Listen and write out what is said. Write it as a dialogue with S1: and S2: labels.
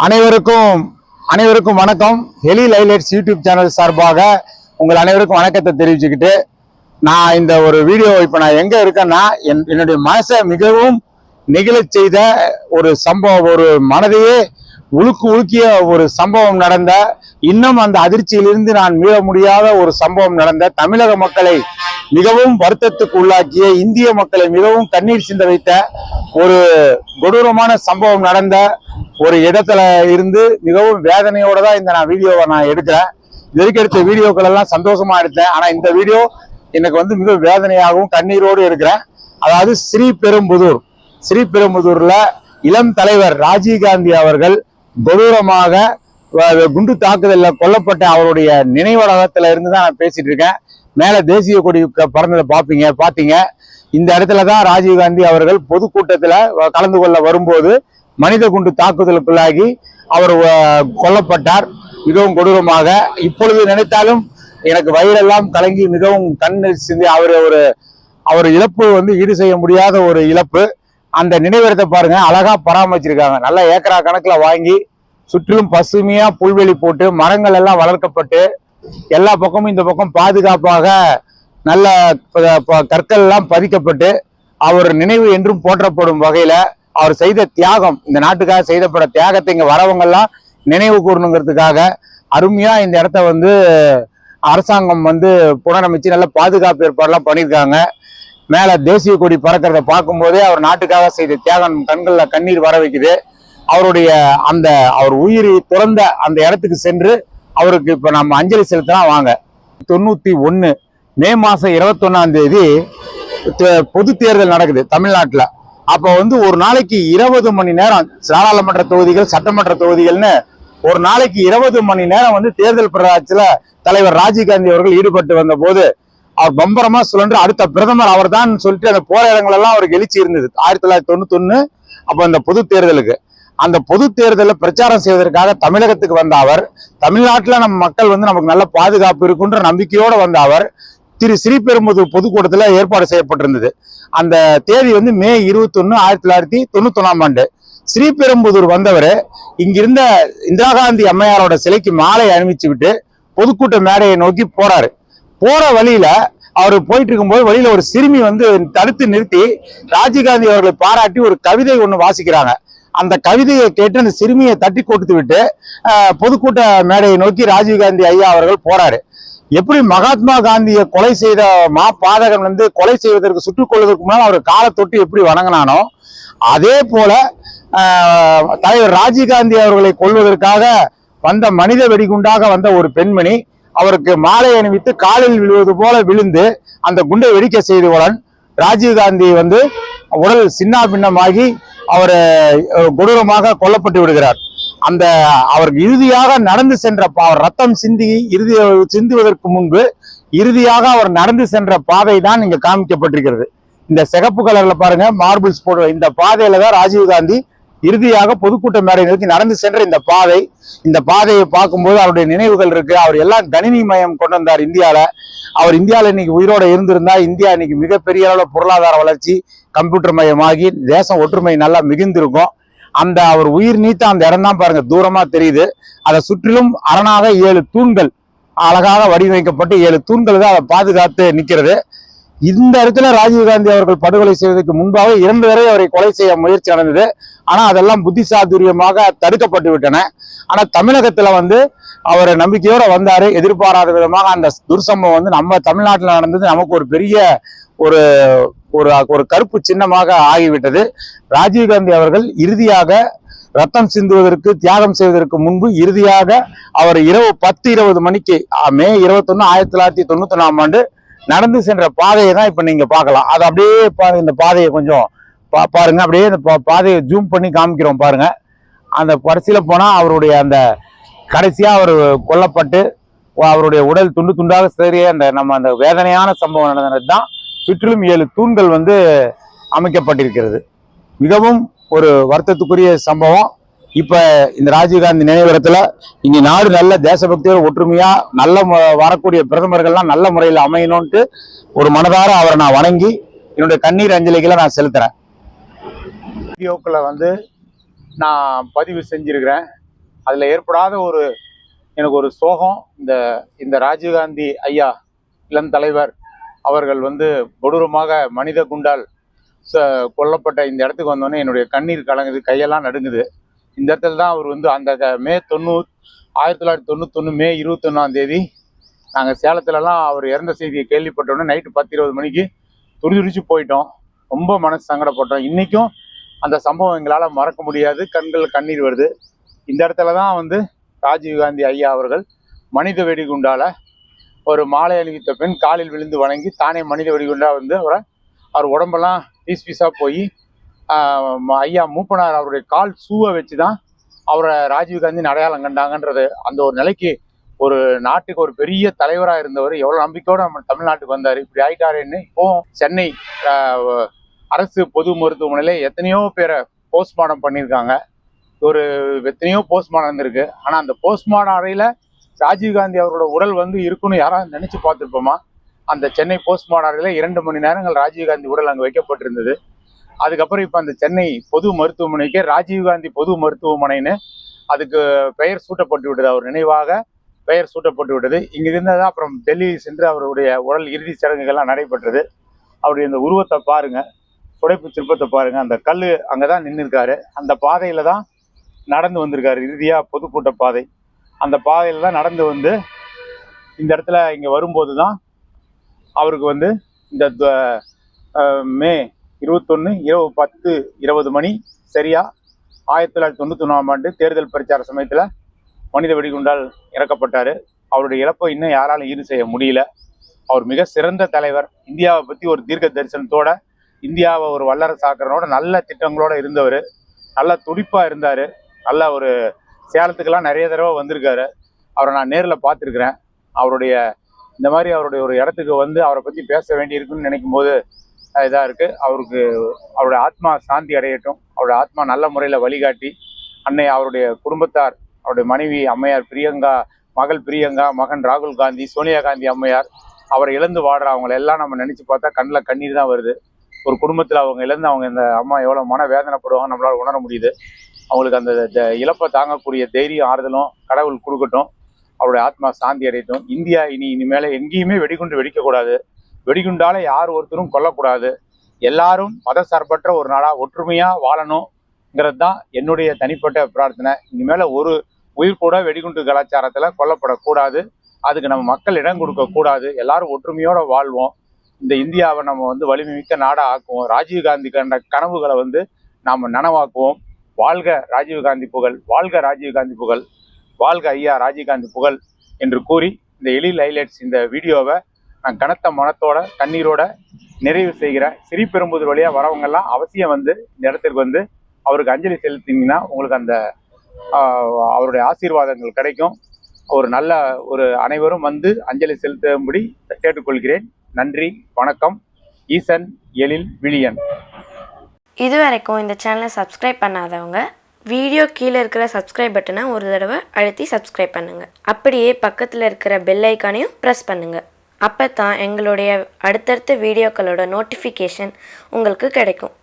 S1: அனைவருக்கும் வணக்கம். Heli லைலைட்ஸ் YouTube channel சார்பாக உங்கள் அனைவருக்கும் வணக்கத்தை தெரிவிச்சுக்கிட்டு, நான் இந்த ஒரு வீடியோ இப்போ நான் எங்க இருக்கேன்னா, என்னுடைய மனசை மிகவும் நெகிழச் செய்த ஒரு சம்பவம், ஒரு மனதையே உலுக்கிய ஒரு சம்பவம் நடந்த, இன்னும் அந்த அதிர்ச்சியிலிருந்து நான் மீள முடியாத ஒரு சம்பவம் நடந்த, தமிழக மக்களை மிகவும் வருத்தத்துக்கு உள்ளாக்கிய, இந்திய மக்களை மிகவும் கண்ணீர் சிந்த வைத்த ஒரு கொடூரமான சம்பவம் நடந்த ஒரு இடத்துல இருந்து மிகவும் வேதனையோட தான் இந்த வீடியோவை நான் எடுக்கிறேன். இதுவரைக்கும் எடுத்த வீடியோக்கள் எல்லாம் சந்தோஷமா எடுத்தேன். ஆனா இந்த வீடியோ எனக்கு மிக வேதனையாகவும் கண்ணீரோடு இருக்கிறேன். அதாவது ஸ்ரீபெரும்புதூர்ல இளம் தலைவர் ராஜீவ்காந்தி அவர்கள் கொடூரமாக குண்டு தாக்குதலில் கொல்லப்பட்ட அவருடைய நினைவடகத்துல இருந்து தான் நான் பேசிட்டு இருக்கேன். மேல தேசிய கொடி பறந்ததை பாத்தீங்க. இந்த இடத்துலதான் ராஜீவ்காந்தி அவர்கள் பொதுக்கூட்டத்துல கலந்து கொள்ள வரும்போது மனித குண்டு தாக்குதலுக்குள்ளாகி அவர் கொல்லப்பட்டார், மிகவும் கொடூரமாக. இப்பொழுது நினைத்தாலும் எனக்கு வயிறெல்லாம் கலங்கி மிகவும் கண்ணீர் சிந்தி. அவர் இழப்பு ஈடு செய்ய முடியாத ஒரு இழப்பு. அந்த நினைவிடத்தை பாருங்க, அழகா பராமரிச்சிருக்காங்க. நல்லா ஏக்கரா கணக்குல வாங்கி சுற்றிலும் பசுமையா புல்வெளி போட்டு மரங்கள் எல்லாம் வளர்க்கப்பட்டு எல்லா பக்கமும் இந்த பக்கம் பாதுகாப்பாக நல்ல கற்கள் எல்லாம் பதிக்கப்பட்டு அவர் நினைவு என்றும் போற்றப்படும் வகையில அவர் செய்த தியாகம், இந்த நாட்டுக்காக செய்தப்பட தியாகத்தை இங்க வரவங்க எல்லாம் நினைவு கூறணுங்கிறதுக்காக அருமையா இந்த இடத்த அரசாங்கம் புனரமைச்சு நல்ல பாதுகாப்பு ஏற்பாடுலாம் பண்ணியிருக்காங்க. மேல தேசிய கொடி பறக்கிறத பார்க்கும் போதே அவர் நாட்டுக்காக செய்த தியாகம் கண்கள்ல கண்ணீர் வர வைக்குது. அவர் உயிரை துறந்த அந்த இடத்துக்கு சென்று அவருக்கு இப்ப நம்ம அஞ்சலி செலுத்தலாம் வாங்க. 91 மே மாசம் 21 பொது தேர்தல் நடக்குது தமிழ்நாட்டுல. அப்ப ஒரு நாளைக்கு 20 மணி நேரம் நாடாளுமன்ற தொகுதிகள், சட்டமன்ற தொகுதிகள்னு ஒரு நாளைக்கு 20 மணி நேரம் தேர்தல் பிரச்சாரத்துல தலைவர் ராஜீவ்காந்தி அவர்கள் ஈடுபட்டு வந்த போது அவர் பம்பரமா சுழன்று அடுத்த பிரதமர் அவர் தான் சொல்லிட்டு அந்த போற இடங்கள் எல்லாம் அவருக்கு எழுச்சி இருந்தது. 1991 அப்ப அந்த பொது தேர்தலுக்கு, அந்த பொது தேர்தலில் பிரச்சாரம் செய்வதற்காக தமிழகத்துக்கு வந்த அவர், தமிழ்நாட்டுல நம்ம மக்கள் நமக்கு நல்ல பாதுகாப்பு இருக்குன்ற நம்பிக்கையோட வந்த அவர் ஸ்ரீபெரும்புதூர் பொதுக்கூட்டத்துல ஏற்பாடு செய்யப்பட்டிருந்தது. அந்த தேதி மே 21 1991 ஸ்ரீபெரும்புதூர் வந்தவர் இங்கிருந்த இந்திரா காந்தி அம்மையாரோட சிலைக்கு மாலை அணிவிச்சு விட்டு பொதுக்கூட்ட மேடையை நோக்கி போறாரு. போற வழியில அவர் போயிட்டு இருக்கும்போது வழியில ஒரு சிறுமி தடுத்து நிறுத்தி ராஜீவ்காந்தி அவர்களை பாராட்டி ஒரு கவிதை ஒண்ணு வாசிக்கிறாங்க. அந்த கவிதையை கேட்டு அந்த சிறுமியை தட்டி கொடுத்து விட்டு பொதுக்கூட்ட மேடையை நோக்கி ராஜீவ்காந்தி ஐயா அவர்கள் போறாரு. எப்படி மகாத்மா காந்தியை கொலை செய்த பாதகன் கொலை செய்வதற்கு சுட்டுக் கொள்வதற்கு முன்னால் அவர் காலை தொட்டு எப்படி வணங்கினானோ, அதே போல தலைவர் ராஜீவ்காந்தி அவர்களை கொல்வதற்காக வந்த மனித வெடிகுண்டாக வந்த ஒரு பெண்மணி அவருக்கு மாலை அணிவித்து காலில் விழுவது போல விழுந்து அந்த குண்டை வெடிக்க செய்தவுடன் ராஜீவ்காந்தி உடல் சின்ன பின்னமாகி அவர் கொடூரமாக கொல்லப்பட்டு விடுகிறார். அவருக்கு இறுதியாக நடந்து சென்ற ரத்தம் சிந்துவதற்கு முன்பு இறுதியாக அவர் நடந்து சென்ற பாதை தான் இங்க காமிக்கப்பட்டிருக்கிறது. இந்த சிகப்பு கலர்ல பாருங்க, மார்பிள்ஸ் போடுற இந்த பாதையில தான் ராஜீவ்காந்தி இறுதியாக பொதுக்கூட்ட மேடை நோக்கி நடந்து சென்ற இந்த பாதையை பார்க்கும்போது அவருடைய நினைவுகள் இருக்கு. அவர் எல்லாம் கணினி மயம் கொண்டு வந்தார் இந்தியால. அவர் இந்தியாவில் இன்னைக்கு உயிரோட இருந்திருந்தா இந்தியா இன்னைக்கு மிகப்பெரிய அளவில் பொருளாதார வளர்ச்சி, கம்ப்யூட்டர் மயமாகி தேசம் ஒற்றுமை நல்லா மிகுந்திருக்கும். அவர் உயிர் நீத்த அந்த இடம் தான் பாருங்க, தூரமா தெரியுது. அதை சுற்றிலும் அரணாக 7 தூண்கள் அழகாக வடிவமைக்கப்பட்டு 7 தூண்கள் தான் அதை பாதுகாத்து நிற்கிறது. இந்த இடத்துல ராஜீவ்காந்தி அவர்கள் படுகொலை செய்வதற்கு முன்பாக 2 பேரை அவரை கொலை செய்ய முயற்சி நடந்தது. ஆனா அதெல்லாம் புத்திசாதுரியமாக தடுக்கப்பட்டு விட்டன. ஆனா தமிழகத்துல அவரை நம்பிக்கையோட வந்தாரு. எதிர்பாராத விதமாக அந்த துர்சம்பவம் நம்ம தமிழ்நாட்டில் நடந்தது நமக்கு ஒரு பெரிய ஒரு கருப்பு சின்னமாக ஆகிவிட்டது. ராஜீவ்காந்தி அவர்கள் இறுதியாக ரத்தம் சிந்துவதற்கு தியாகம் செய்வதற்கு முன்பு இறுதியாக அவர் இரவு 10-20 மணிக்கு மே 21 1991 நடந்து சென்ற பாதையை தான் இப்ப நீங்க பார்க்கலாம். அது அப்படியே இந்த பாதையை கொஞ்சம் பாருங்க, அப்படியே இந்த பாதையை ஜூம் பண்ணி காமிக்கிறோம் பாருங்க. அந்த பரிசீல போனா அவருடைய அந்த கடைசியா அவர் கொல்லப்பட்டு அவருடைய உடல் துண்டு துண்டாக சிதறிய அந்த வேதனையான சம்பவம் நடந்தது தான். சுற்றிலும் 7 தூண்கள் அமைக்கப்பட்டிருக்கிறது. மிகவும் ஒரு வருத்தத்துக்குரிய சம்பவம். இப்ப இந்த ராஜீவ்காந்தி நினைவிடத்துல இனி நாடு நல்ல தேசபக்தியோட ஒற்றுமையா நல்ல வரக்கூடிய பிரதமர்கள்லாம் நல்ல முறையில் அமையணும்ட்டு ஒரு மனதார அவரை நான் வணங்கி என்னுடைய கண்ணீர் அஞ்சலிகளை நான் செலுத்துறேன். வீடியோக்களை நான் பதிவு செஞ்சிருக்கிறேன். அதில் ஏற்படாத எனக்கு ஒரு சோகம். இந்த ராஜீவ்காந்தி ஐயா இளம் தலைவர் அவர்கள் கொடூரமாக மனித குண்டால் கொல்லப்பட்ட இந்த இடத்துக்கு வந்தோடனே என்னுடைய கண்ணீர் கலங்குது, கையெல்லாம் நடுங்குது. இந்த இடத்துல தான் அவர் அந்த மே 1991 மே 21 நாங்கள் சேலத்துலலாம் அவர் இறந்த செய்தியை கேள்விப்பட்டோன்னே நைட்டு 10-20 மணிக்கு துடிதுடிச்சு போயிட்டோம். ரொம்ப மனசு சங்கடப்பட்டோம். இன்றைக்கும் அந்த சம்பவம் எங்களால் மறக்க முடியாது. கண்கள் கண்ணீர் வருது. இந்த இடத்துல தான் ராஜீவ்காந்தி ஐயா அவர்கள் மனித வெடிகுண்டால் ஒரு மாலை அணிவித்த பெண் காலில் விழுந்து வணங்கி தானே மனித வெடிகுண்டா அவர் உடம்பெல்லாம் பீஸாக போய் ஐயா மூப்பனார் அவருடைய கால் சூவை வச்சு தான் அவரை ராஜீவ்காந்தி அடையாளம் கண்டாங்கன்றது. அந்த ஒரு நிலைக்கு ஒரு நாட்டுக்கு ஒரு பெரிய தலைவராக இருந்தவர் எவ்வளோ நம்பிக்கையோடு நம்ம தமிழ்நாட்டுக்கு வந்தார். இப்படி ஆயிட்டாருன்னு இப்போ சென்னை அரசு பொது மருத்துவமனையில் எத்தனையோ பேரை போஸ்ட்மார்ட்டம் பண்ணியிருக்காங்க. எத்தனையோ போஸ்ட்மார்ட்டம் இருந்திருக்கு. ஆனால் அந்த போஸ்ட்மார்ட்டம் அறையில் ராஜீவ்காந்தி அவரோட உடல் இருக்குன்னு யாராவது நினைச்சு பார்த்துருப்போமா? அந்த சென்னை போஸ்ட்மார்ட்டம் அறையில் 2 மணி நேரங்கள் ராஜீவ்காந்தி உடல் அங்கே வைக்கப்பட்டிருந்தது. அதுக்கப்புறம் இப்போ அந்த சென்னை பொது மருத்துவமனைக்கு ராஜீவ்காந்தி பொது மருத்துவமனைன்னு அதுக்கு பெயர் சூட்டப்பட்டு விட்டது. அவர் நினைவாக பெயர் சூட்டப்பட்டு விட்டது. இங்கே இருந்ததான் அப்புறம் டெல்லி சென்று அவருடைய உடல் இறுதி சடங்குகள்லாம் நடைபெற்றது. அவருடைய இந்த உருவத்தை பாருங்க, புடைப்பு சிற்பத்தை பாருங்க. அந்த கல் அங்கதான் நின்று இருக்காரு. அந்த பாதையில தான் நடந்து வந்திருக்காரு. இறுதியா பொதுக்கூட்ட பாதை, அந்த பாதையில தான் நடந்து இந்த இடத்துல இங்க வரும்போது தான் அவருக்கு இந்த மே 21 இரவு 10:20 மணி சரியா 1991 தேர்தல் பிரச்சார சமயத்துல மனித வெடிகுண்டால் இறக்கப்பட்டாரு. அவருடைய இழப்பை இன்னும் யாராலும் ஈடு செய்ய முடியல. அவர் மிக சிறந்த தலைவர். இந்தியாவை பத்தி ஒரு தீர்க்க தரிசனத்தோட, இந்தியாவை ஒரு வல்லரசாக்கிறனோட நல்ல திட்டங்களோட இருந்தவர். நல்ல துடிப்பா இருந்தாரு. நல்ல ஒரு சேலத்துக்கெல்லாம் நிறைய தடவை வந்திருக்காரு. அவரை நான் நேரில் பார்த்துருக்குறேன். இந்த மாதிரி அவருடைய ஒரு இடத்துக்கு அவரை பற்றி பேச வேண்டியிருக்குன்னு நினைக்கும் போது இதாக இருக்குது. அவருடைய ஆத்மா சாந்தி அடையட்டும். அவருடைய ஆத்மா நல்ல முறையில் வழிகாட்டி அவருடைய குடும்பத்தார், அவருடைய மனைவி அம்மையார் பிரியங்கா, மகள் பிரியங்கா, மகன் ராகுல் காந்தி, சோனியா காந்தி அம்மையார் அவரை இழந்து வாடுற அவங்கள எல்லாம் நம்ம நினச்சி பார்த்தா கண்ணில் கண்ணீர் தான் வருது. ஒரு குடும்பத்தில் அவங்க இழந்து இந்த அம்மா எவ்வளோ மன வேதனைப்படுவாங்க நம்மளால் உணர முடியுது. அவங்களுக்கு அந்த இழப்பை தாங்கக்கூடிய தைரியம், ஆறுதலும் கடவுள் கொடுக்கட்டும். அவருடைய ஆத்மா சாந்தி அடையட்டும். இந்தியா இனிமேல எங்கேயுமே வெடிகுண்டு வெடிக்கக்கூடாது. வெடிகுண்டால யார் ஒருத்தரும் கொல்லக்கூடாது. எல்லாரும் மத சார்பற்ற ஒரு நாடா ஒற்றுமையா வாழணுங்கிறது தான் என்னுடைய தனிப்பட்ட பிரார்த்தனை. இனிமேல ஒரு உயிர் கூட வெடிகுண்டு கலாச்சாரத்துல கொல்லப்படக்கூடாது. அதுக்கு நம்ம மக்கள் இடம் கொடுக்க கூடாது. எல்லாரும் ஒற்றுமையோட வாழ்வோம். இந்த இந்தியாவை நம்ம வலிமை மிக்க நாடா ஆக்குவோம். ராஜீவ்காந்தி கண்ட கனவுகளை நாம நனவாக்குவோம். வாழ்க ராஜீவ்காந்தி புகழ், வாழ்க ராஜீவ்காந்தி புகழ், வாழ்க ஐயா ராஜீவ்காந்தி புகழ் என்று கூறி இந்த எழில் ஹைலைட்ஸ் இந்த வீடியோவை நான் கனத்த மனத்தோட கண்ணீரோட நிறைவு செய்கிறேன். ஸ்ரீபெரும்புதூர் வழியா வரவங்கெல்லாம் அவசியம் இந்த இடத்திற்கு அவருக்கு அஞ்சலி செலுத்தினீங்கன்னா உங்களுக்கு அவருடைய ஆசீர்வாதங்கள் கிடைக்கும். ஒரு அனைவரும் அஞ்சலி செலுத்தும்படி கேட்டுக்கொள்கிறேன். நன்றி, வணக்கம். ஈசன் எழில் விழியன்.
S2: இதுவரைக்கும் இந்த சேனலை சப்ஸ்கிரைப் பண்ணாதவங்க வீடியோ கீழே இருக்கிற சப்ஸ்கிரைப் பட்டனை ஒரு தடவை அழுத்தி சப்ஸ்கிரைப் பண்ணுங்கள். அப்படியே பக்கத்தில் இருக்கிற பெல் ஐக்கானையும் ப்ரெஸ் பண்ணுங்கள். அப்போ தான் எங்களுடைய அடுத்தடுத்த வீடியோக்களோட நோட்டிஃபிகேஷன் உங்களுக்கு கிடைக்கும்.